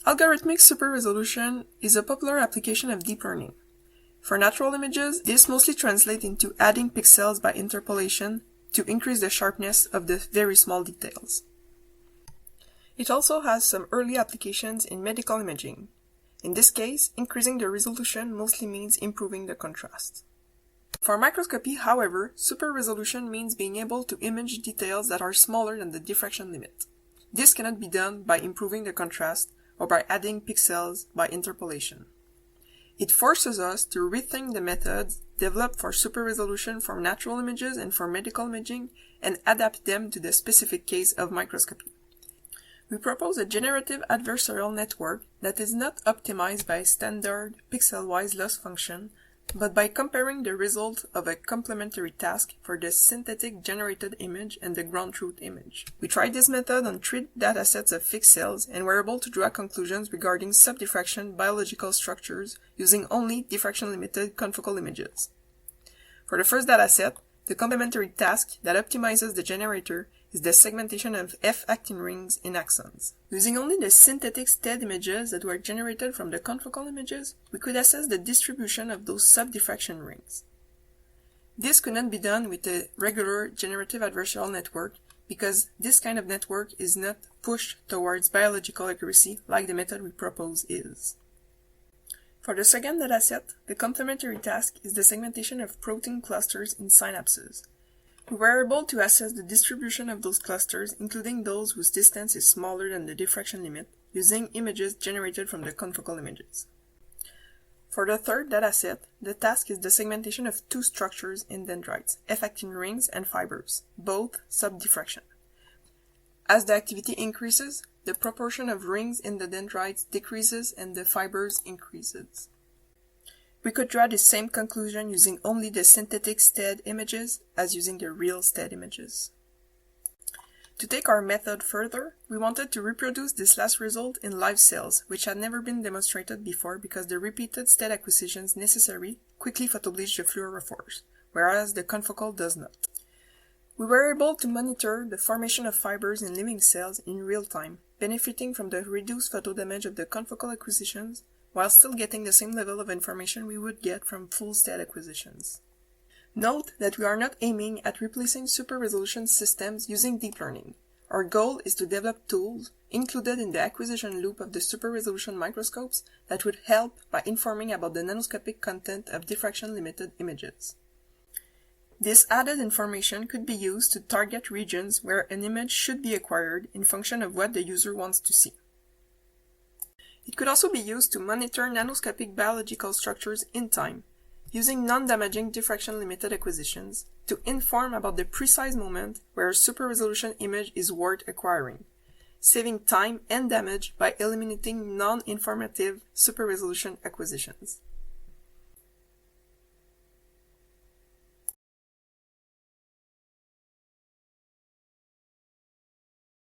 Algorithmic superresolution is a popular application of deep learning. For natural images, this mostly translates into adding pixels by interpolation to increase the sharpness of the very small details. It also has some early applications in medical imaging. In this case, increasing the resolution mostly means improving the contrast. For microscopy, however, superresolution means being able to image details that are smaller than the diffraction limit. This cannot be done by improving the contrast or by adding pixels by interpolation. It forces us to rethink the methods developed for superresolution for natural images and for medical imaging and adapt them to the specific case of microscopy. We propose a generative adversarial network that is not optimized by a standard pixel-wise loss function, but by comparing the result of a complementary task for the synthetic generated image and the ground truth image. We tried this method on 3 datasets of fixed cells and were able to draw conclusions regarding subdiffraction biological structures using only diffraction-limited confocal images. For the first dataset, the complementary task that optimizes the generator is the segmentation of F-actin rings in axons. Using only the synthetic STED images that were generated from the confocal images, we could assess the distribution of those subdiffraction rings. This could not be done with a regular generative adversarial network because this kind of network is not pushed towards biological accuracy like the method we propose is. For the second dataset, the complementary task is the segmentation of protein clusters in synapses. We were able to assess the distribution of those clusters, including those whose distance is smaller than the diffraction limit, using images generated from the confocal images. For the third dataset, the task is the segmentation of 2 structures in dendrites, F-actin rings and fibers, both subdiffraction. As the activity increases, the proportion of rings in the dendrites decreases and the fibers increases. We could draw the same conclusion using only the synthetic STED images as using the real STED images. To take our method further, we wanted to reproduce this last result in live cells, which had never been demonstrated before because the repeated STED acquisitions necessary quickly photobleach the fluorophores, whereas the confocal does not. We were able to monitor the formation of fibers in living cells in real time, benefiting from the reduced photodamage of the confocal acquisitions, while still getting the same level of information we would get from full STED acquisitions. Note that we are not aiming at replacing super-resolution systems using deep learning. Our goal is to develop tools included in the acquisition loop of the super-resolution microscopes that would help by informing about the nanoscopic content of diffraction-limited images. This added information could be used to target regions where an image should be acquired in function of what the user wants to see. It could also be used to monitor nanoscopic biological structures in time, using non-damaging diffraction-limited acquisitions to inform about the precise moment where a super-resolution image is worth acquiring, saving time and damage by eliminating non-informative super-resolution acquisitions.